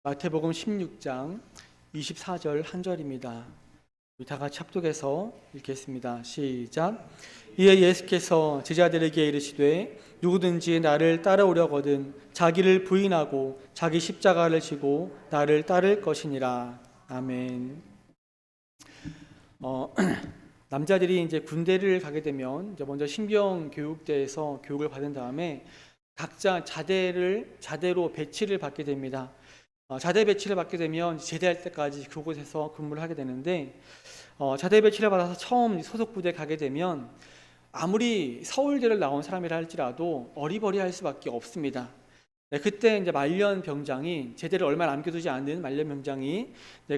마태복음 16장 24절 한 절입니다. 우리 다 같이 합독해서 읽겠습니다. 시작. 이에 예수께서 제자들에게 이르시되 누구든지 나를 따라오려거든 자기를 부인하고 자기 십자가를 지고 나를 따를 것이니라. 아멘. 남자들이 이제 군대를 가게 되면 이제 먼저 신병 교육대에서 교육을 받은 다음에 각자 자대로 배치를 받게 됩니다. 자대 배치를 받게 되면 제대할 때까지 그곳에서 근무를 하게 되는데, 자대 배치를 받아서 처음 소속 부대에 가게 되면 아무리 서울대를 나온 사람이라 할지라도 어리버리할 수밖에 없습니다. 네, 그때 이제 말년 병장이, 제대를 얼마 남겨두지 않은 말년 병장이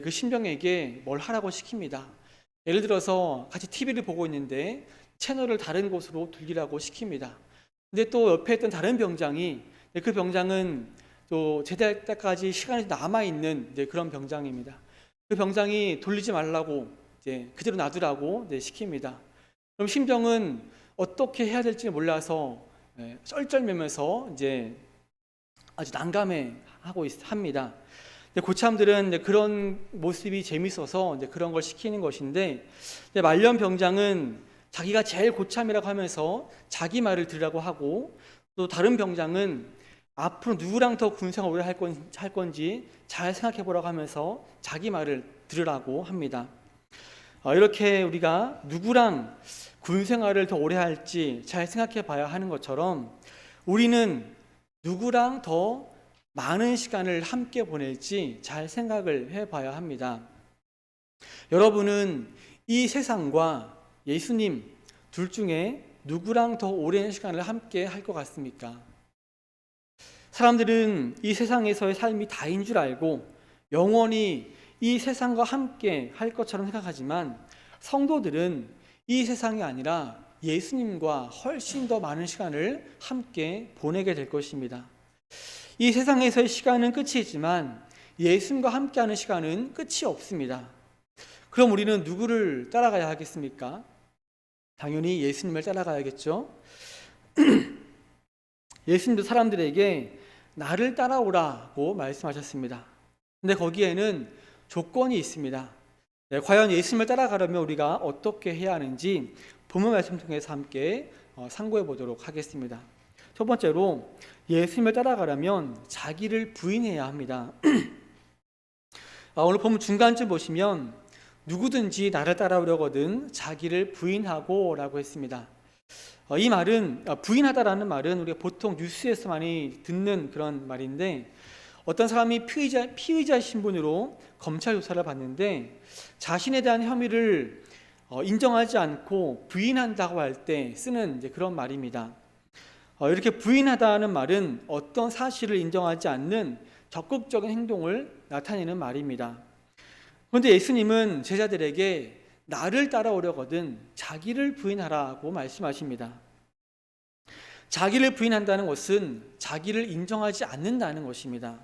그 신병에게 뭘 하라고 시킵니다. 예를 들어서 같이 TV를 보고 있는데 채널을 다른 곳으로 돌리라고 시킵니다. 근데 또 옆에 있던 다른 병장이, 그 병장은 또 제대할 때까지 시간이 남아있는 그런 병장입니다. 그 병장이 돌리지 말라고 그대로 놔두라고 시킵니다. 그럼 신병은 어떻게 해야 될지 몰라서 쩔쩔매면서 아주 난감해하고 합니다. 고참들은 그런 모습이 재밌어서 그런 걸 시키는 것인데, 말년 병장은 자기가 제일 고참이라고 하면서 자기 말을 들으라고 하고, 또 다른 병장은 앞으로 누구랑 더 군생활 오래 할 건지 잘 생각해 보라고 하면서 자기 말을 들으라고 합니다. 이렇게 우리가 누구랑 군생활을 더 오래 할지 잘 생각해 봐야 하는 것처럼, 우리는 누구랑 더 많은 시간을 함께 보낼지 잘 생각을 해 봐야 합니다. 여러분은 이 세상과 예수님 둘 중에 누구랑 더 오랜 시간을 함께 할 것 같습니까? 사람들은 이 세상에서의 삶이 다인 줄 알고 영원히 이 세상과 함께 할 것처럼 생각하지만, 성도들은 이 세상이 아니라 예수님과 훨씬 더 많은 시간을 함께 보내게 될 것입니다. 이 세상에서의 시간은 끝이 있지만 예수님과 함께하는 시간은 끝이 없습니다. 그럼 우리는 누구를 따라가야 하겠습니까? 당연히 예수님을 따라가야겠죠. 예수님도 사람들에게 나를 따라오라고 말씀하셨습니다. 근데 거기에는 조건이 있습니다. 과연 예수님을 따라가려면 우리가 어떻게 해야 하는지 본문 말씀 통해서 함께 상고해 보도록 하겠습니다. 첫 번째로, 예수님을 따라가려면 자기를 부인해야 합니다. 오늘 본문 중간쯤 보시면 누구든지 나를 따라오려거든 자기를 부인하고 라고 했습니다. 이 말은, 부인하다라는 말은 우리가 보통 뉴스에서 많이 듣는 그런 말인데, 어떤 사람이 피의자 신분으로 검찰 조사를 받는데 자신에 대한 혐의를 인정하지 않고 부인한다고 할 때 쓰는 그런 말입니다. 이렇게 부인하다는 말은 어떤 사실을 인정하지 않는 적극적인 행동을 나타내는 말입니다. 그런데 예수님은 제자들에게 나를 따라오려거든 자기를 부인하라고 말씀하십니다. 자기를 부인한다는 것은 자기를 인정하지 않는다는 것입니다.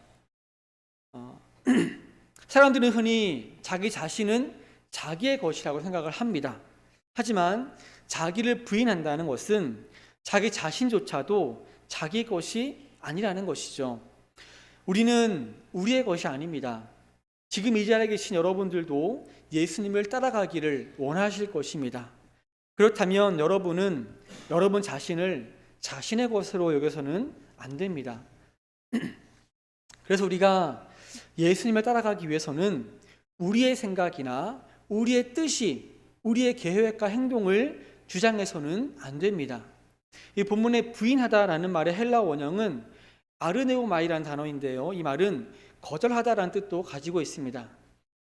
사람들은 흔히 자기 자신은 자기의 것이라고 생각을 합니다. 하지만 자기를 부인한다는 것은 자기 자신조차도 자기 것이 아니라는 것이죠. 우리는 우리의 것이 아닙니다. 지금 이 자리에 계신 여러분들도 예수님을 따라가기를 원하실 것입니다. 그렇다면 여러분은 여러분 자신을 자신의 것으로 여겨서는 안 됩니다. 그래서 우리가 예수님을 따라가기 위해서는 우리의 생각이나 우리의 뜻이, 우리의 계획과 행동을 주장해서는 안 됩니다. 이 본문에 부인하다라는 말의 헬라어 원형은 아르네오마이라는 단어인데요, 이 말은 거절하다라는 뜻도 가지고 있습니다.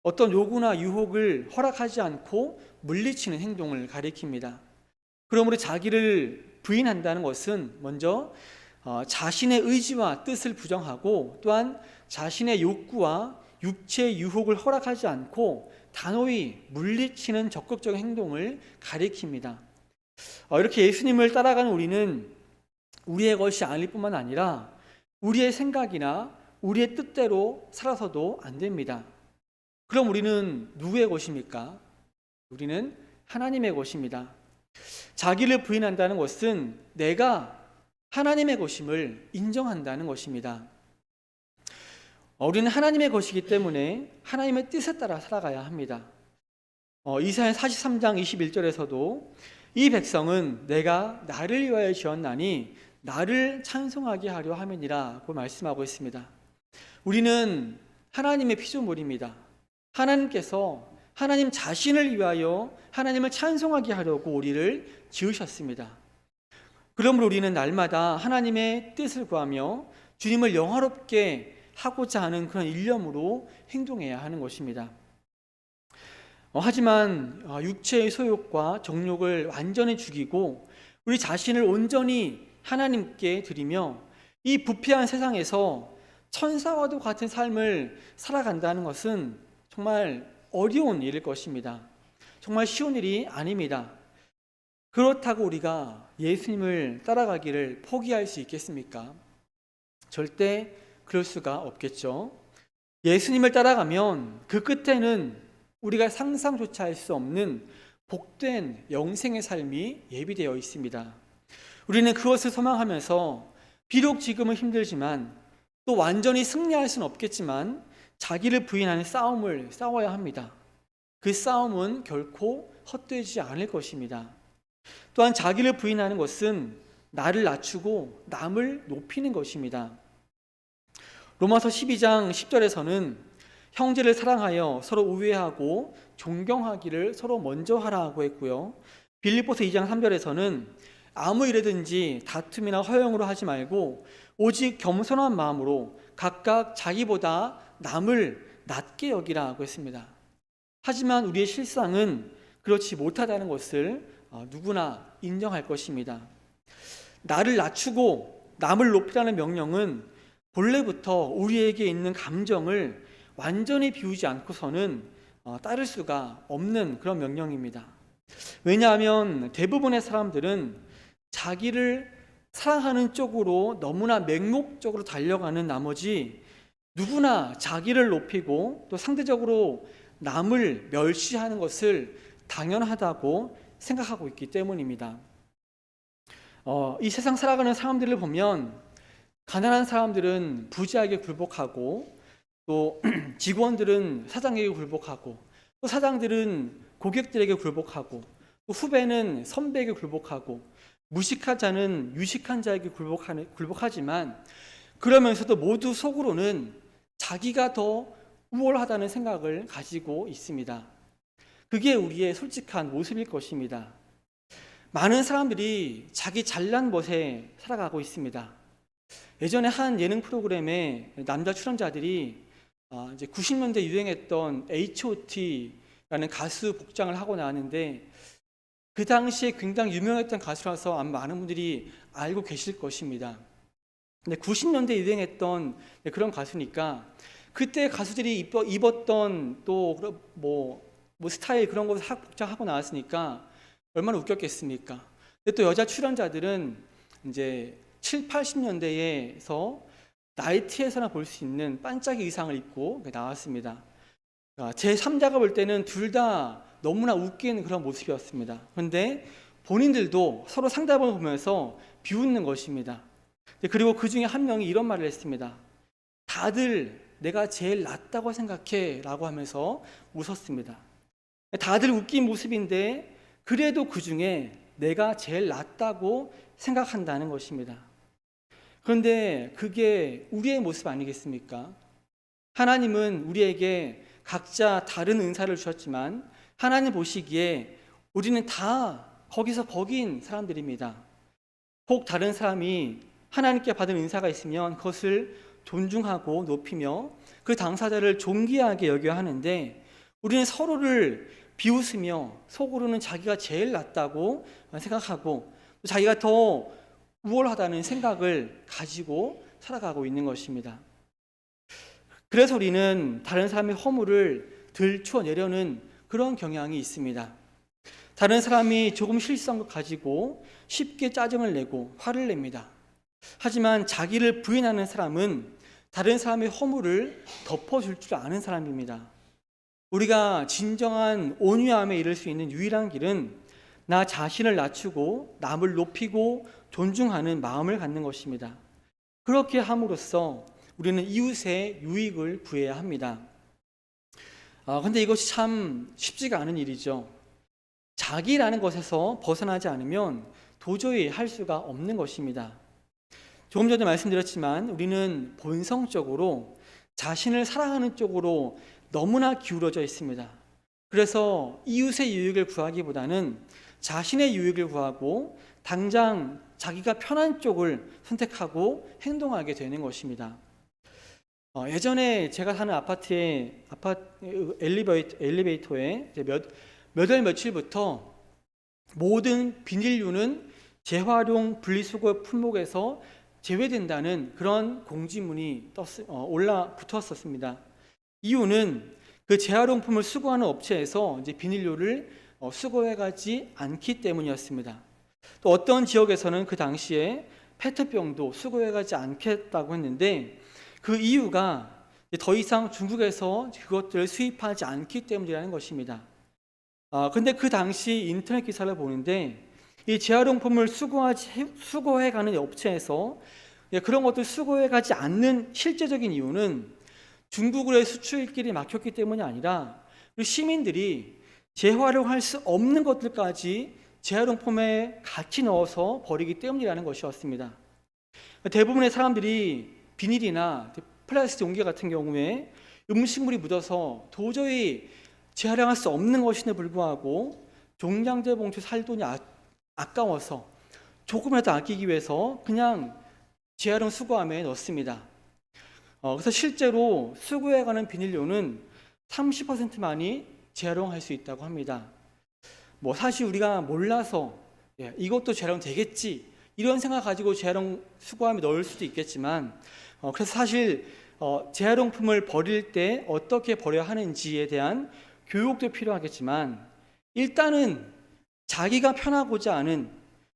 어떤 요구나 유혹을 허락하지 않고 물리치는 행동을 가리킵니다. 그러므로 자기를 부인한다는 것은 먼저 자신의 의지와 뜻을 부정하고, 또한 자신의 욕구와 육체의 유혹을 허락하지 않고 단호히 물리치는 적극적인 행동을 가리킵니다. 이렇게 예수님을 따라가는 우리는 우리의 것이 아닐 뿐만 아니라 우리의 생각이나 우리의 뜻대로 살아서도 안 됩니다. 그럼 우리는 누구의 것입니까? 우리는 하나님의 것입니다. 자기를 부인한다는 것은 내가 하나님의 것임을 인정한다는 것입니다. 우리는 하나님의 것이기 때문에 하나님의 뜻에 따라 살아가야 합니다. 이사야 43장 21절에서도 이 백성은 내가 나를 위하여 지었나니 나를 찬송하게 하려 함이니라고 말씀하고 있습니다. 우리는 하나님의 피조물입니다. 하나님께서 하나님 자신을 위하여 하나님을 찬송하게 하려고 우리를 지으셨습니다. 그러므로 우리는 날마다 하나님의 뜻을 구하며 주님을 영화롭게 하고자 하는 그런 일념으로 행동해야 하는 것입니다. 하지만 육체의 소욕과 정욕을 완전히 죽이고 우리 자신을 온전히 하나님께 드리며 이 부패한 세상에서 천사와도 같은 삶을 살아간다는 것은 정말 어려운 일일 것입니다. 정말 쉬운 일이 아닙니다. 그렇다고 우리가 예수님을 따라가기를 포기할 수 있겠습니까? 절대 그럴 수가 없겠죠. 예수님을 따라가면 그 끝에는 우리가 상상조차 할 수 없는 복된 영생의 삶이 예비되어 있습니다. 우리는 그것을 소망하면서 비록 지금은 힘들지만 또 완전히 승리할 수는 없겠지만 자기를 부인하는 싸움을 싸워야 합니다. 그 싸움은 결코 헛되지 않을 것입니다. 또한 자기를 부인하는 것은 나를 낮추고 남을 높이는 것입니다. 로마서 12장 10절에서는 형제를 사랑하여 서로 우애하고 존경하기를 서로 먼저 하라고 했고요. 빌립보서 2장 3절에서는 아무 일에든지 다툼이나 허영으로 하지 말고 오직 겸손한 마음으로 각각 자기보다 남을 낮게 여기라고 했습니다. 하지만 우리의 실상은 그렇지 못하다는 것을 누구나 인정할 것입니다. 나를 낮추고 남을 높이라는 명령은 본래부터 우리에게 있는 감정을 완전히 비우지 않고서는 따를 수가 없는 그런 명령입니다. 왜냐하면 대부분의 사람들은 자기를 사랑하는 쪽으로 너무나 맹목적으로 달려가는 나머지 누구나 자기를 높이고 또 상대적으로 남을 멸시하는 것을 당연하다고 생각하고 있기 때문입니다. 이 세상 살아가는 사람들을 보면 가난한 사람들은 부자에게 굴복하고 또 직원들은 사장에게 굴복하고 또 사장들은 고객들에게 굴복하고 또 후배는 선배에게 굴복하고 무식한 자는 유식한 자에게 굴복하지만 그러면서도 모두 속으로는 자기가 더 우월하다는 생각을 가지고 있습니다. 그게 우리의 솔직한 모습일 것입니다. 많은 사람들이 자기 잘난 멋에 살아가고 있습니다. 예전에 한 예능 프로그램에 남자 출연자들이 이제 90년대 유행했던 H.O.T라는 가수 복장을 하고 나왔는데 그 당시에 굉장히 유명했던 가수라서 아마 많은 분들이 알고 계실 것입니다. 근데 90년대 유행했던 그런 가수니까 그때 가수들이 입었던 또 뭐 스타일 그런 거 복장하고 나왔으니까 얼마나 웃겼겠습니까? 근데 또 여자 출연자들은 이제 7, 80년대에서 나이트에서나 볼 수 있는 반짝이 의상을 입고 나왔습니다. 제 3자가 볼 때는 둘 다 너무나 웃기는 그런 모습이었습니다. 그런데 본인들도 서로 상대방을 보면서 비웃는 것입니다. 그리고 그 중에 한 명이 이런 말을 했습니다. 다들 내가 제일 낫다고 생각해 라고 하면서 웃었습니다. 다들 웃긴 모습인데 그래도 그 중에 내가 제일 낫다고 생각한다는 것입니다. 그런데 그게 우리의 모습 아니겠습니까? 하나님은 우리에게 각자 다른 은사를 주셨지만 하나님 보시기에 우리는 다 거기서 거기인 사람들입니다. 혹 다른 사람이 하나님께 받은 은사가 있으면 그것을 존중하고 높이며 그 당사자를 존귀하게 여겨야 하는데 우리는 서로를 비웃으며 속으로는 자기가 제일 낫다고 생각하고 자기가 더 우월하다는 생각을 가지고 살아가고 있는 것입니다. 그래서 우리는 다른 사람의 허물을 들추어내려는 그런 경향이 있습니다. 다른 사람이 조금 실수한 것 가지고 쉽게 짜증을 내고 화를 냅니다. 하지만 자기를 부인하는 사람은 다른 사람의 허물을 덮어줄 줄 아는 사람입니다. 우리가 진정한 온유함에 이를 수 있는 유일한 길은 나 자신을 낮추고 남을 높이고 존중하는 마음을 갖는 것입니다. 그렇게 함으로써 우리는 이웃의 유익을 구해야 합니다. 근데 이것이 참 쉽지가 않은 일이죠. 자기라는 것에서 벗어나지 않으면 도저히 할 수가 없는 것입니다. 조금 전에 말씀드렸지만 우리는 본성적으로 자신을 사랑하는 쪽으로 너무나 기울어져 있습니다. 그래서 이웃의 유익을 구하기보다는 자신의 유익을 구하고 당장 자기가 편한 쪽을 선택하고 행동하게 되는 것입니다. 예전에 제가 사는 아파트 엘리베이터에 몇 월 며칠부터 모든 비닐류는 재활용 분리수거 품목에서 제외된다는 그런 공지문이 올라 붙었었습니다. 이유는 그 재활용품을 수거하는 업체에서 이제 비닐류를 수거해가지 않기 때문이었습니다. 또 어떤 지역에서는 그 당시에 페트병도 수거해가지 않겠다고 했는데 그 이유가 더 이상 중국에서 그것들을 수입하지 않기 때문이라는 것입니다. 근데 그 당시 인터넷 기사를 보는데 이 재활용품을 수거해가는 업체에서 그런 것들 수거해가지 않는 실제적인 이유는 중국으로의 수출길이 막혔기 때문이 아니라 시민들이 재활용할 수 없는 것들까지 재활용품에 같이 넣어서 버리기 때문이라는 것이었습니다. 대부분의 사람들이 비닐이나 플라스틱 용기 같은 경우에 음식물이 묻어서 도저히 재활용할 수 없는 것임에도 불구하고 종량제 봉투 살 돈이 아까워서 조금이라도 아끼기 위해서 그냥 재활용 수거함에 넣습니다. 그래서 실제로 수거해가는 비닐류는 30%만이 재활용할 수 있다고 합니다. 사실 우리가 몰라서 이것도 재활용 되겠지 이런 생각 가지고 재활용 수거함에 넣을 수도 있겠지만 그래서 사실 재활용품을 버릴 때 어떻게 버려야 하는지에 대한 교육도 필요하겠지만 일단은 자기가 편하고자 하는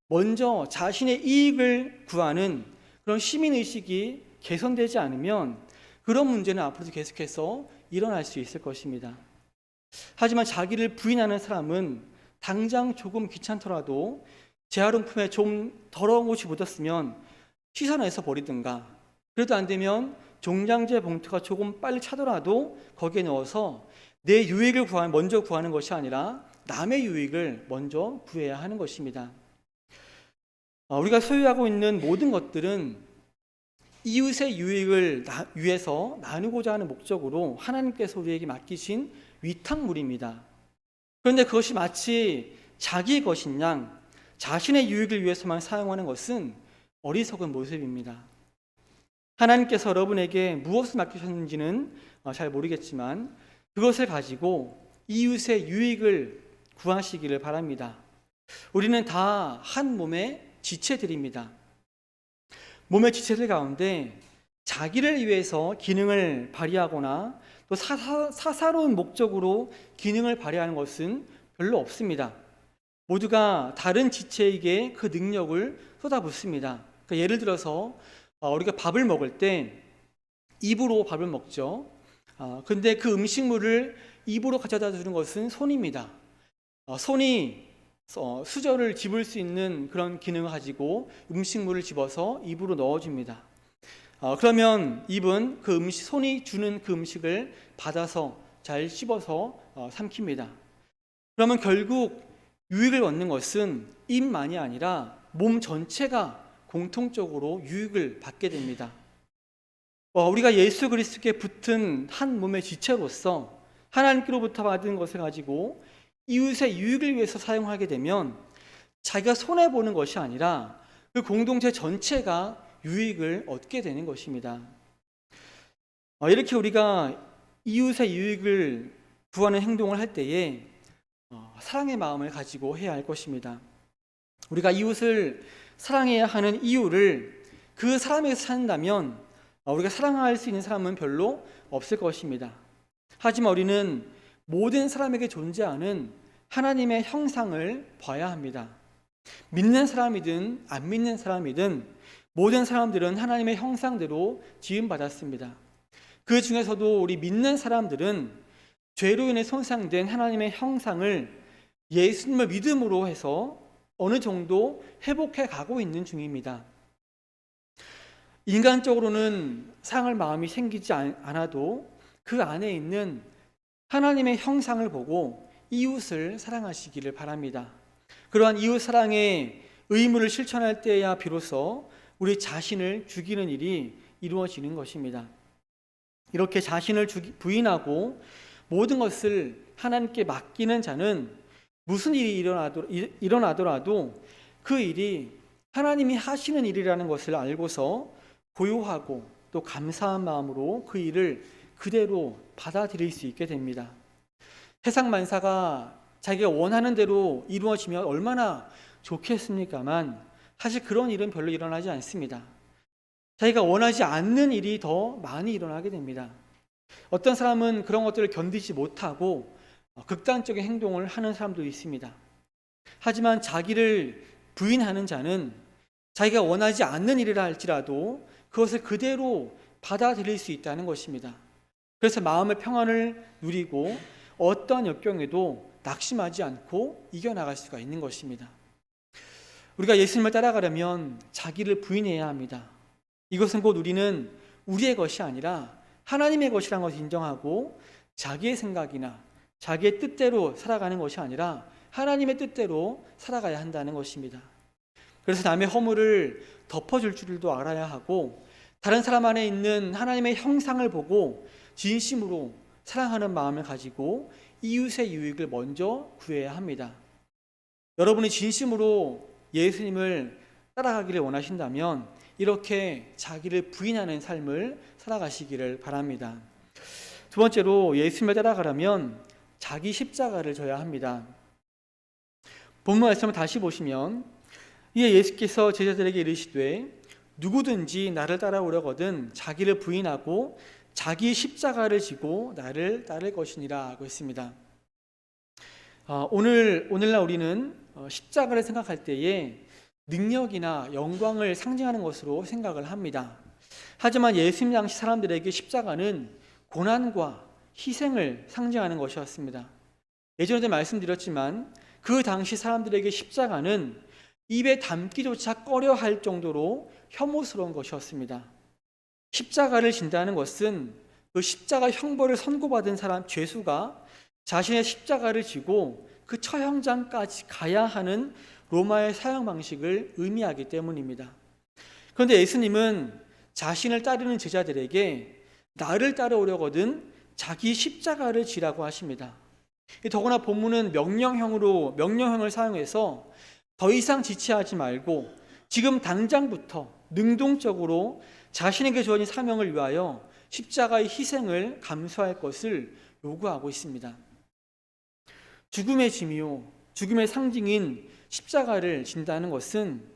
먼저 자신의 이익을 구하는 그런 시민의식이 개선되지 않으면 그런 문제는 앞으로도 계속해서 일어날 수 있을 것입니다. 하지만 자기를 부인하는 사람은 당장 조금 귀찮더라도 재활용품에 좀 더러운 것이 묻었으면 씻어내서 버리든가 그래도 안 되면 종량제 봉투가 조금 빨리 차더라도 거기에 넣어서 내 유익을 먼저 구하는 것이 아니라 남의 유익을 먼저 구해야 하는 것입니다. 우리가 소유하고 있는 모든 것들은 이웃의 유익을 위해서 나누고자 하는 목적으로 하나님께서 우리에게 맡기신 위탁물입니다. 그런데 그것이 마치 자기 것인 양 자신의 유익을 위해서만 사용하는 것은 어리석은 모습입니다. 하나님께서 여러분에게 무엇을 맡기셨는지는 잘 모르겠지만 그것을 가지고 이웃의 유익을 구하시기를 바랍니다. 우리는 다 한 몸의 지체들입니다. 몸의 지체들 가운데 자기를 위해서 기능을 발휘하거나 또 사사로운 목적으로 기능을 발휘하는 것은 별로 없습니다. 모두가 다른 지체에게 그 능력을 쏟아붓습니다. 그러니까 예를 들어서 우리가 밥을 먹을 때 입으로 밥을 먹죠. 근데 그 음식물을 입으로 가져다 주는 것은 손입니다. 손이 수저를 집을 수 있는 그런 기능을 가지고 음식물을 집어서 입으로 넣어줍니다. 그러면 입은 손이 주는 그 음식을 받아서 잘 씹어서 삼킵니다. 그러면 결국 유익을 얻는 것은 입만이 아니라 몸 전체가 공통적으로 유익을 받게 됩니다. 우리가 예수 그리스도께 붙은 한 몸의 지체로서 하나님께로부터 받은 것을 가지고 이웃의 유익을 위해서 사용하게 되면 자기가 손해보는 것이 아니라 그 공동체 전체가 유익을 얻게 되는 것입니다. 이렇게 우리가 이웃의 유익을 구하는 행동을 할 때에 사랑의 마음을 가지고 해야 할 것입니다. 우리가 이웃을 사랑해야 하는 이유를 그 사람에게서 찾는다면 우리가 사랑할 수 있는 사람은 별로 없을 것입니다. 하지만 우리는 모든 사람에게 존재하는 하나님의 형상을 봐야 합니다. 믿는 사람이든 안 믿는 사람이든 모든 사람들은 하나님의 형상대로 지음받았습니다. 그 중에서도 우리 믿는 사람들은 죄로 인해 손상된 하나님의 형상을 예수님을 믿음으로 해서 어느 정도 회복해 가고 있는 중입니다. 인간적으로는 사랑할 마음이 생기지 않아도 그 안에 있는 하나님의 형상을 보고 이웃을 사랑하시기를 바랍니다. 그러한 이웃 사랑의 의무를 실천할 때야 비로소 우리 자신을 죽이는 일이 이루어지는 것입니다. 이렇게 자신을 부인하고 모든 것을 하나님께 맡기는 자는 무슨 일이 일어나더라도 그 일이 하나님이 하시는 일이라는 것을 알고서 고요하고 또 감사한 마음으로 그 일을 그대로 받아들일 수 있게 됩니다. 세상 만사가 자기가 원하는 대로 이루어지면 얼마나 좋겠습니까만 사실 그런 일은 별로 일어나지 않습니다. 자기가 원하지 않는 일이 더 많이 일어나게 됩니다. 어떤 사람은 그런 것들을 견디지 못하고 극단적인 행동을 하는 사람도 있습니다. 하지만 자기를 부인하는 자는 자기가 원하지 않는 일이라 할지라도 그것을 그대로 받아들일 수 있다는 것입니다. 그래서 마음의 평안을 누리고 어떤 역경에도 낙심하지 않고 이겨나갈 수가 있는 것입니다. 우리가 예수님을 따라가려면 자기를 부인해야 합니다. 이것은 곧 우리는 우리의 것이 아니라 하나님의 것이라는 것을 인정하고 자기의 생각이나 자기의 뜻대로 살아가는 것이 아니라 하나님의 뜻대로 살아가야 한다는 것입니다. 그래서 남의 허물을 덮어줄 줄도 알아야 하고 다른 사람 안에 있는 하나님의 형상을 보고 진심으로 사랑하는 마음을 가지고 이웃의 유익을 먼저 구해야 합니다. 여러분이 진심으로 예수님을 따라가기를 원하신다면 이렇게 자기를 부인하는 삶을 살아가시기를 바랍니다. 두 번째로 예수님을 따라가려면 자기 십자가를 져야 합니다. 본문 말씀을 다시 보시면 이에 예수께서 제자들에게 이르시되 누구든지 나를 따라오려거든 자기를 부인하고 자기 십자가를 지고 나를 따를 것이니라 하고 있습니다. 오늘날 우리는 십자가를 생각할 때에 능력이나 영광을 상징하는 것으로 생각을 합니다. 하지만 예수님 당시 사람들에게 십자가는 고난과 희생을 상징하는 것이었습니다. 예전에도 말씀드렸지만 그 당시 사람들에게 십자가는 입에 담기조차 꺼려할 정도로 혐오스러운 것이었습니다. 십자가를 진다는 것은 그 십자가 형벌을 선고받은 사람 죄수가 자신의 십자가를 지고 그 처형장까지 가야 하는 로마의 사형 방식을 의미하기 때문입니다. 그런데 예수님은 자신을 따르는 제자들에게 나를 따라오려거든 자기 십자가를 지라고 하십니다. 더구나 본문은 명령형을 사용해서 더 이상 지체하지 말고 지금 당장부터 능동적으로 자신에게 주어진 사명을 위하여 십자가의 희생을 감수할 것을 요구하고 있습니다. 죽음의 짐이요 죽음의 상징인 십자가를 진다는 것은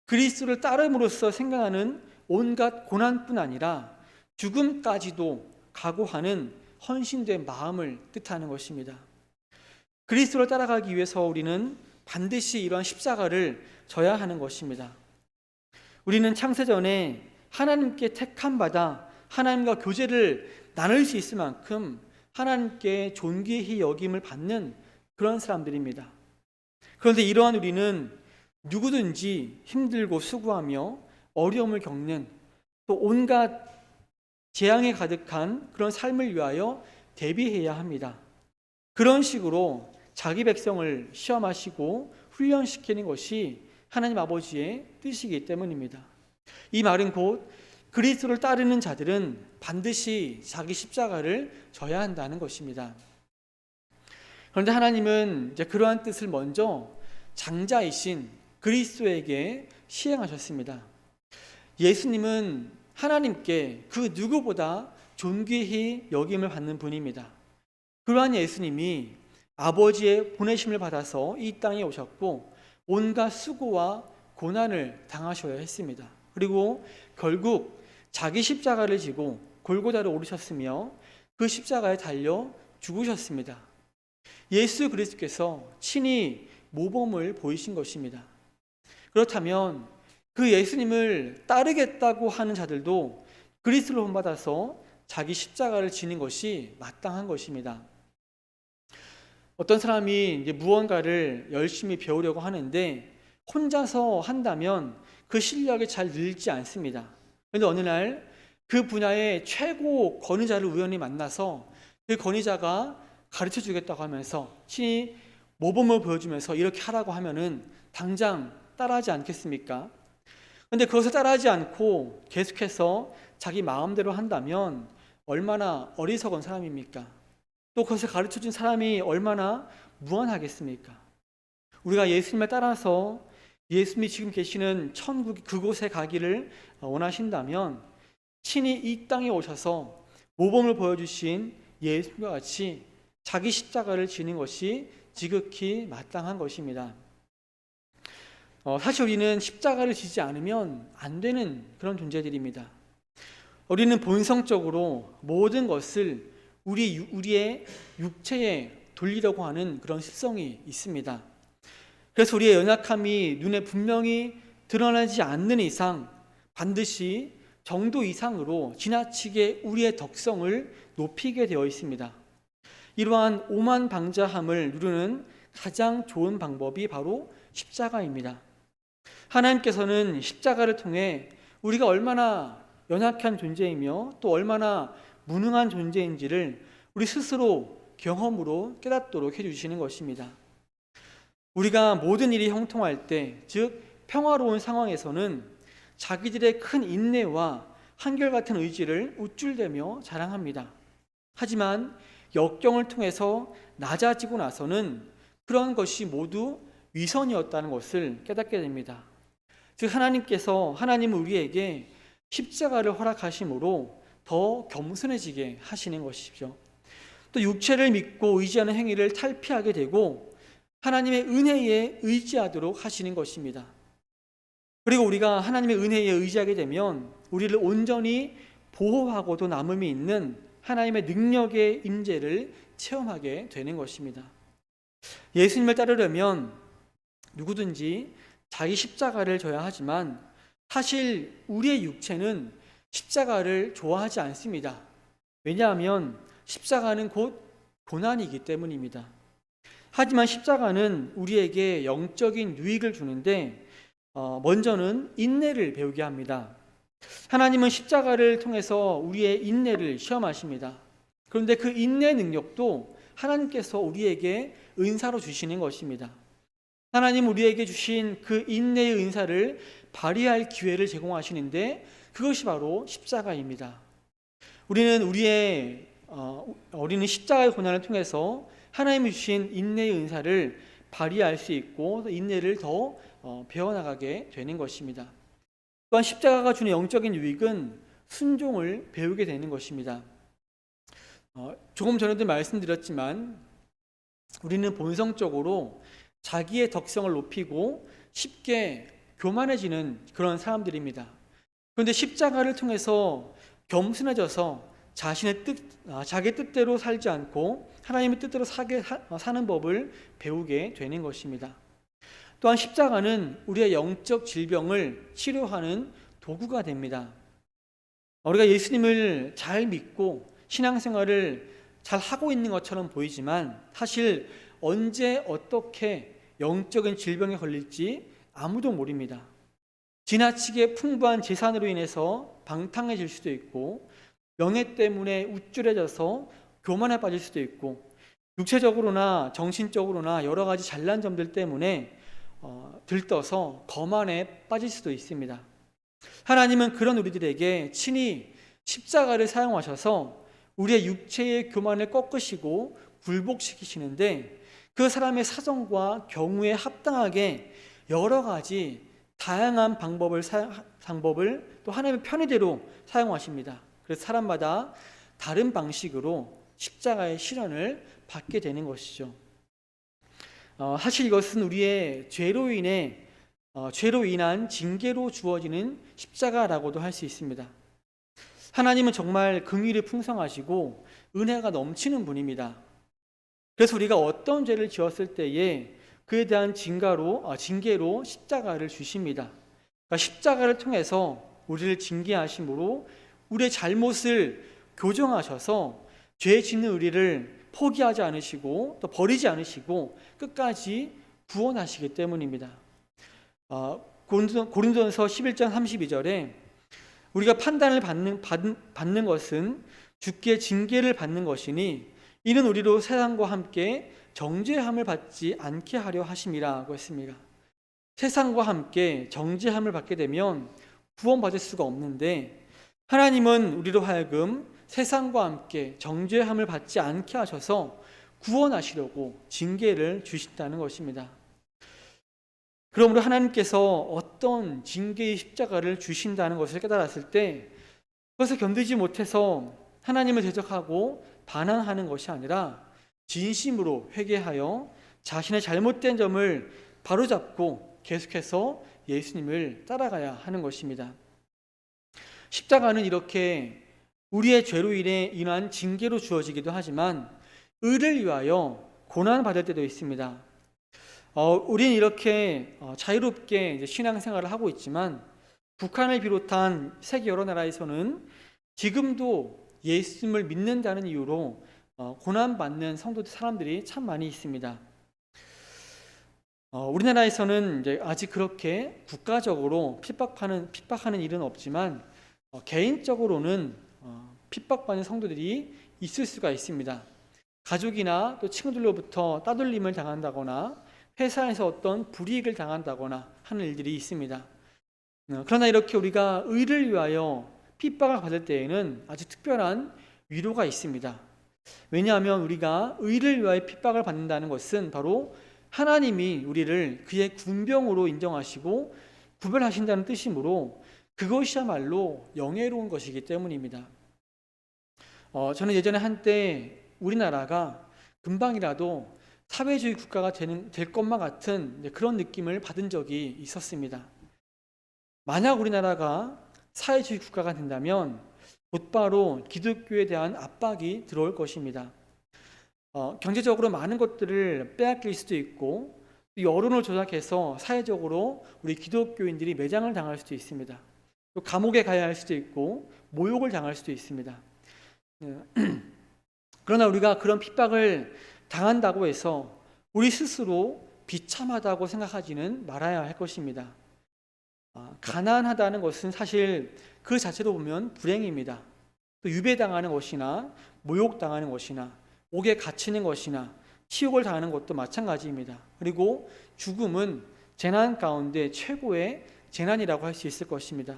그리스도를 따름으로써 생각하는 온갖 고난뿐 아니라 죽음까지도 각오하는 헌신된 마음을 뜻하는 것입니다. 그리스도를 따라가기 위해서 우리는 반드시 이러한 십자가를 져야 하는 것입니다. 우리는 창세전에 하나님께 택함 받아 하나님과 교제를 나눌 수 있을 만큼 하나님께 존귀히 여김을 받는 그런 사람들입니다. 그런데 이러한 우리는 누구든지 힘들고 수고하며 어려움을 겪는 또 온갖 재앙에 가득한 그런 삶을 위하여 대비해야 합니다. 그런 식으로 자기 백성을 시험하시고 훈련시키는 것이 하나님 아버지의 뜻이기 때문입니다. 이 말은 곧 그리스도를 따르는 자들은 반드시 자기 십자가를 져야 한다는 것입니다. 그런데 하나님은 이제 그러한 뜻을 먼저 장자이신 그리스도에게 시행하셨습니다. 예수님은 하나님께 그 누구보다 존귀히 여김을 받는 분입니다. 그러한 예수님이 아버지의 보내심을 받아서 이 땅에 오셨고 온갖 수고와 고난을 당하셔야 했습니다. 그리고 결국 자기 십자가를 지고 골고다로 오르셨으며 그 십자가에 달려 죽으셨습니다. 예수 그리스도께서 친히 모범을 보이신 것입니다. 그렇다면 그 예수님을 따르겠다고 하는 자들도 그리스도를 본받아서 자기 십자가를 지는 것이 마땅한 것입니다. 어떤 사람이 이제 무언가를 열심히 배우려고 하는데 혼자서 한다면 그 실력이 잘 늘지 않습니다. 그런데 어느 날 그 분야의 최고 권위자를 우연히 만나서 그 권위자가 가르쳐 주겠다고 하면서 친히 모범을 보여주면서 이렇게 하라고 하면은 당장 따라하지 않겠습니까? 그런데 그것을 따라하지 않고 계속해서 자기 마음대로 한다면 얼마나 어리석은 사람입니까? 또 그것을 가르쳐 준 사람이 얼마나 무한하겠습니까? 우리가 예수님을 따라서 예수님이 지금 계시는 천국 그곳에 가기를 원하신다면 친히 이 땅에 오셔서 모범을 보여주신 예수님과 같이 자기 십자가를 지는 것이 지극히 마땅한 것입니다. 사실 우리는 십자가를 지지 않으면 안 되는 그런 존재들입니다. 우리는 본성적으로 모든 것을 우리의 육체에 돌리려고 하는 그런 습성이 있습니다. 그래서 우리의 연약함이 눈에 분명히 드러나지 않는 이상 반드시 정도 이상으로 지나치게 우리의 덕성을 높이게 되어 있습니다. 이러한 오만방자함을 누르는 가장 좋은 방법이 바로 십자가입니다. 하나님께서는 십자가를 통해 우리가 얼마나 연약한 존재이며 또 얼마나 무능한 존재인지를 우리 스스로 경험으로 깨닫도록 해주시는 것입니다. 우리가 모든 일이 형통할 때, 즉 평화로운 상황에서는 자기들의 큰 인내와 한결같은 의지를 우쭐대며 자랑합니다. 하지만 역경을 통해서 낮아지고 나서는 그런 것이 모두 위선이었다는 것을 깨닫게 됩니다. 즉 하나님은 우리에게 십자가를 허락하심으로 더 겸손해지게 하시는 것이죠. 또 육체를 믿고 의지하는 행위를 탈피하게 되고 하나님의 은혜에 의지하도록 하시는 것입니다. 그리고 우리가 하나님의 은혜에 의지하게 되면 우리를 온전히 보호하고도 남음이 있는 하나님의 능력의 임재를 체험하게 되는 것입니다. 예수님을 따르려면 누구든지 자기 십자가를 져야 하지만 사실 우리의 육체는 십자가를 좋아하지 않습니다. 왜냐하면 십자가는 곧 고난이기 때문입니다. 하지만 십자가는 우리에게 영적인 유익을 주는데 먼저는 인내를 배우게 합니다. 하나님은 십자가를 통해서 우리의 인내를 시험하십니다. 그런데 그 인내 능력도 하나님께서 우리에게 은사로 주시는 것입니다. 하나님 우리에게 주신 그 인내의 은사를 발휘할 기회를 제공하시는데 그것이 바로 십자가입니다. 우리는 십자가의 고난을 통해서 하나님이 주신 인내의 은사를 발휘할 수 있고 인내를 더 배워나가게 되는 것입니다. 또한 십자가가 주는 영적인 유익은 순종을 배우게 되는 것입니다. 조금 전에도 말씀드렸지만 우리는 본성적으로 자기의 덕성을 높이고 쉽게 교만해지는 그런 사람들입니다. 그런데 십자가를 통해서 겸손해져서 자기 뜻대로 살지 않고 하나님의 뜻대로 사는 법을 배우게 되는 것입니다. 또한 십자가는 우리의 영적 질병을 치료하는 도구가 됩니다. 우리가 예수님을 잘 믿고 신앙생활을 잘 하고 있는 것처럼 보이지만 사실 언제 어떻게 영적인 질병에 걸릴지 아무도 모릅니다. 지나치게 풍부한 재산으로 인해서 방탕해질 수도 있고 명예 때문에 우쭐해져서 교만에 빠질 수도 있고 육체적으로나 정신적으로나 여러 가지 잘난 점들 때문에 들떠서 거만에 빠질 수도 있습니다. 하나님은 그런 우리들에게 친히 십자가를 사용하셔서 우리의 육체의 교만을 꺾으시고 굴복시키시는데 그 사람의 사정과 경우에 합당하게 여러 가지 다양한 방법을 또 하나님의 편의대로 사용하십니다. 그래서 사람마다 다른 방식으로 십자가의 실현을 받게 되는 것이죠. 사실 이것은 우리의 죄로 인한 징계로 주어지는 십자가라고도 할 수 있습니다. 하나님은 정말 긍휼이 풍성하시고 은혜가 넘치는 분입니다. 그래서 우리가 어떤 죄를 지었을 때에 그에 대한 징계로 십자가를 주십니다. 그러니까 십자가를 통해서 우리를 징계하심으로 우리의 잘못을 교정하셔서 죄 짓는 우리를 포기하지 않으시고 또 버리지 않으시고 끝까지 구원하시기 때문입니다. 고린도전서 11장 32절에 우리가 판단을 받는 것은 주께 징계를 받는 것이니 이는 우리로 세상과 함께 정죄함을 받지 않게 하려 하심이라고 했습니다. 세상과 함께 정죄함을 받게 되면 구원받을 수가 없는데 하나님은 우리로 하여금 세상과 함께 정죄함을 받지 않게 하셔서 구원하시려고 징계를 주신다는 것입니다. 그러므로 하나님께서 어떤 징계의 십자가를 주신다는 것을 깨달았을 때 그것을 견디지 못해서 하나님을 대적하고 반항하는 것이 아니라 진심으로 회개하여 자신의 잘못된 점을 바로잡고 계속해서 예수님을 따라가야 하는 것입니다. 십자가는 이렇게 우리의 죄로 인한 징계로 주어지기도 하지만 의를 위하여 고난받을 때도 있습니다. 우리는 이렇게 자유롭게 이제 신앙생활을 하고 있지만 북한을 비롯한 세계 여러 나라에서는 지금도 예수님을 믿는다는 이유로 고난받는 사람들이 참 많이 있습니다. 우리나라에서는 이제 아직 그렇게 국가적으로 핍박하는 일은 없지만 개인적으로는 핍박받는 성도들이 있을 수가 있습니다. 가족이나 또 친구들로부터 따돌림을 당한다거나 회사에서 어떤 불이익을 당한다거나 하는 일들이 있습니다. 그러나 이렇게 우리가 의를 위하여 핍박을 받을 때에는 아주 특별한 위로가 있습니다. 왜냐하면 우리가 의를 위하여 핍박을 받는다는 것은 바로 하나님이 우리를 그의 군병으로 인정하시고 구별하신다는 뜻이므로 그것이야말로 영예로운 것이기 때문입니다. 저는 예전에 한때 우리나라가 금방이라도 사회주의 국가가 될 것만 같은 그런 느낌을 받은 적이 있었습니다. 만약 우리나라가 사회주의 국가가 된다면 곧바로 기독교에 대한 압박이 들어올 것입니다. 경제적으로 많은 것들을 빼앗길 수도 있고 여론을 조작해서 사회적으로 우리 기독교인들이 매장을 당할 수도 있습니다. 또 감옥에 가야 할 수도 있고 모욕을 당할 수도 있습니다. 그러나 우리가 그런 핍박을 당한다고 해서 우리 스스로 비참하다고 생각하지는 말아야 할 것입니다. 가난하다는 것은 사실 그 자체로 보면 불행입니다. 또 유배당하는 것이나 모욕당하는 것이나 옥에 갇히는 것이나 치욕을 당하는 것도 마찬가지입니다. 그리고 죽음은 재난 가운데 최고의 재난이라고 할 수 있을 것입니다.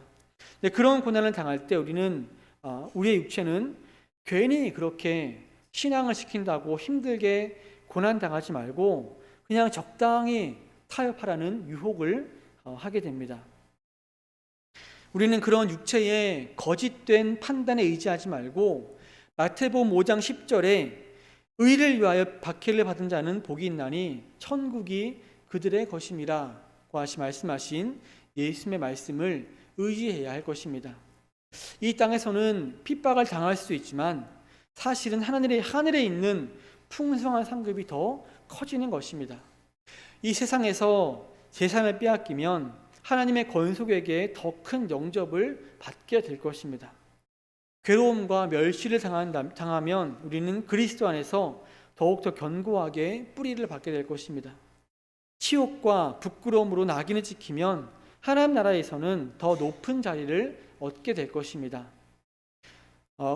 그런 고난을 당할 때 우리의 육체는 괜히 그렇게 신앙을 지킨다고 힘들게 고난당하지 말고 그냥 적당히 타협하라는 유혹을 하게 됩니다. 우리는 그런 육체의 거짓된 판단에 의지하지 말고 마태복음 5장 10절에 의를 위하여 박해를 받은 자는 복이 있나니 천국이 그들의 것임이라고 말씀하신 예수님의 말씀을 의지해야 할 것입니다. 이 땅에서는 핍박을 당할 수도 있지만 사실은 하늘에 있는 풍성한 상급이 더 커지는 것입니다. 이 세상에서 재산을 빼앗기면 하나님의 권속에게 더 큰 영접을 받게 될 것입니다. 괴로움과 멸시를 당하면 우리는 그리스도 안에서 더욱더 견고하게 뿌리를 받게 될 것입니다. 치욕과 부끄러움으로 낙인을 찍히면 하나님 나라에서는 더 높은 자리를 얻게 될 것입니다.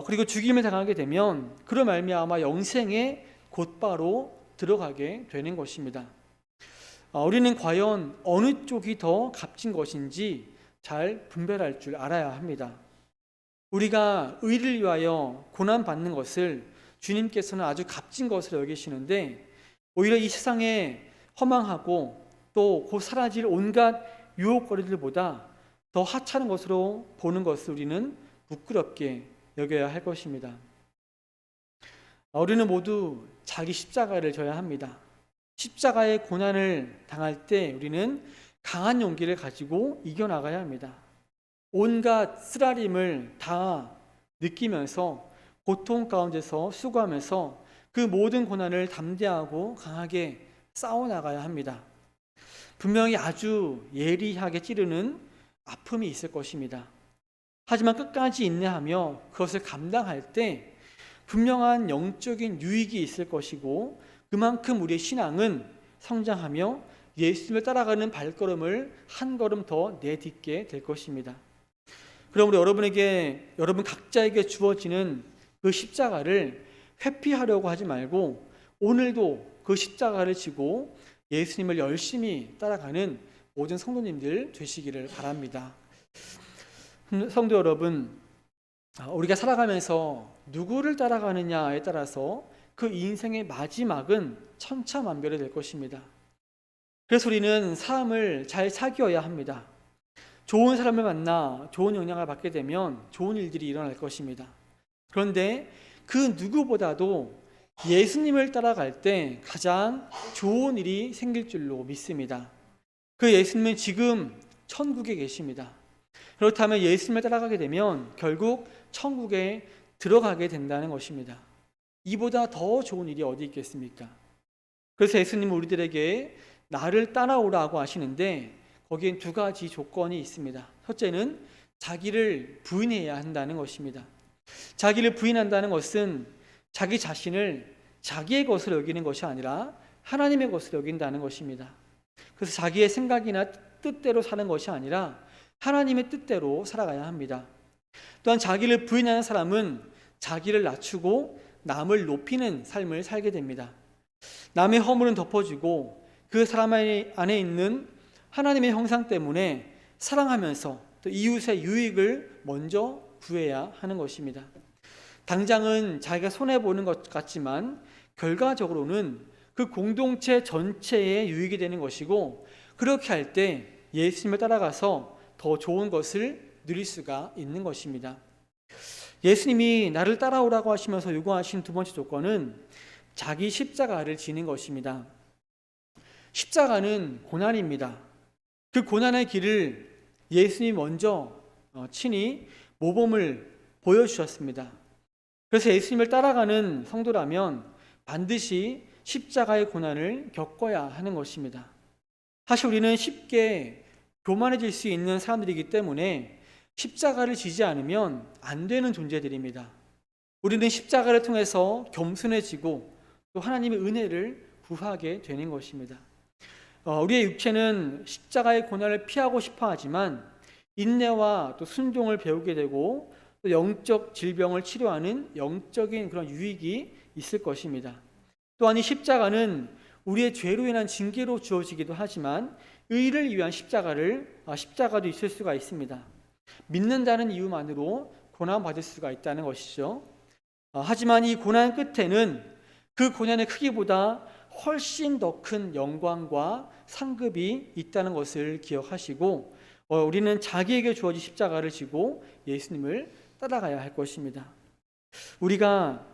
그리고 죽임을 당하게 되면 그로 말미암아 영생에 곧바로 들어가게 되는 것입니다. 우리는 과연 어느 쪽이 더 값진 것인지 잘 분별할 줄 알아야 합니다. 우리가 의를 위하여 고난받는 것을 주님께서는 아주 값진 것으로 여기시는데 오히려 이 세상에 허망하고 또 곧 사라질 온갖 유혹거리들보다 더 하찮은 것으로 보는 것을 우리는 부끄럽게 여겨야 할 것입니다. 우리는 모두 자기 십자가를 져야 합니다. 십자가의 고난을 당할 때 우리는 강한 용기를 가지고 이겨나가야 합니다. 온갖 쓰라림을 다 느끼면서 고통 가운데서 수고하면서 그 모든 고난을 담대하고 강하게 싸워나가야 합니다. 분명히 아주 예리하게 찌르는 아픔이 있을 것입니다. 하지만 끝까지 인내하며 그것을 감당할 때 분명한 영적인 유익이 있을 것이고 그만큼 우리의 신앙은 성장하며 예수님을 따라가는 발걸음을 한 걸음 더 내딛게 될 것입니다. 그러므로 여러분 각자에게 주어지는 그 십자가를 회피하려고 하지 말고 오늘도 그 십자가를 지고 예수님을 열심히 따라가는 모든 성도님들 되시기를 바랍니다. 성도 여러분, 우리가 살아가면서 누구를 따라가느냐에 따라서 그 인생의 마지막은 천차만별이 될 것입니다. 그래서 우리는 삶을 잘 사귀어야 합니다. 좋은 사람을 만나 좋은 영향을 받게 되면 좋은 일들이 일어날 것입니다. 그런데 그 누구보다도 예수님을 따라갈 때 가장 좋은 일이 생길 줄로 믿습니다. 그 예수님은 지금 천국에 계십니다. 그렇다면 예수님을 따라가게 되면 결국 천국에 들어가게 된다는 것입니다. 이보다 더 좋은 일이 어디 있겠습니까? 그래서 예수님은 우리들에게 나를 따라오라고 하시는데 거기엔 두 가지 조건이 있습니다. 첫째는 자기를 부인해야 한다는 것입니다. 자기를 부인한다는 것은 자기 자신을 자기의 것으로 여기는 것이 아니라 하나님의 것으로 여긴다는 것입니다. 그래서 자기의 생각이나 뜻대로 사는 것이 아니라 하나님의 뜻대로 살아가야 합니다. 또한 자기를 부인하는 사람은 자기를 낮추고 남을 높이는 삶을 살게 됩니다. 남의 허물은 덮어주고 그 사람 안에 있는 하나님의 형상 때문에 사랑하면서 또 이웃의 유익을 먼저 구해야 하는 것입니다. 당장은 자기가 손해보는 것 같지만 결과적으로는 그 공동체 전체의 유익이 되는 것이고, 그렇게 할 때 예수님을 따라가서 더 좋은 것을 누릴 수가 있는 것입니다. 예수님이 나를 따라오라고 하시면서 요구하신 두 번째 조건은 자기 십자가를 지는 것입니다. 십자가는 고난입니다. 그 고난의 길을 예수님이 먼저 친히 모범을 보여주셨습니다. 그래서 예수님을 따라가는 성도라면 반드시 십자가의 고난을 겪어야 하는 것입니다. 사실 우리는 쉽게 교만해질 수 있는 사람들이기 때문에 십자가를 지지 않으면 안 되는 존재들입니다. 우리는 십자가를 통해서 겸손해지고 또 하나님의 은혜를 구하게 되는 것입니다. 우리의 육체는 십자가의 고난을 피하고 싶어 하지만 인내와 또 순종을 배우게 되고 또 영적 질병을 치료하는 영적인 그런 유익이 있을 것입니다. 또한 이 십자가는 우리의 죄로 인한 징계로 주어지기도 하지만 의를 위한 십자가도 있을 수가 있습니다. 믿는다는 이유만으로 고난받을 수가 있다는 것이죠. 하지만 이 고난 끝에는 그 고난의 크기보다 훨씬 더 큰 영광과 상급이 있다는 것을 기억하시고 우리는 자기에게 주어진 십자가를 지고 예수님을 따라가야 할 것입니다. 우리가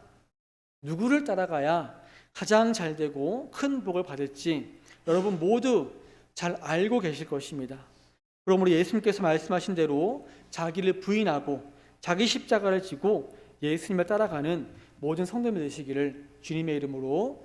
누구를 따라가야 가장 잘되고 큰 복을 받을지 여러분 모두 잘 알고 계실 것입니다. 그러므로 예수님께서 말씀하신 대로 자기를 부인하고 자기 십자가를 지고 예수님을 따라가는 모든 성도들 되시기를 주님의 이름으로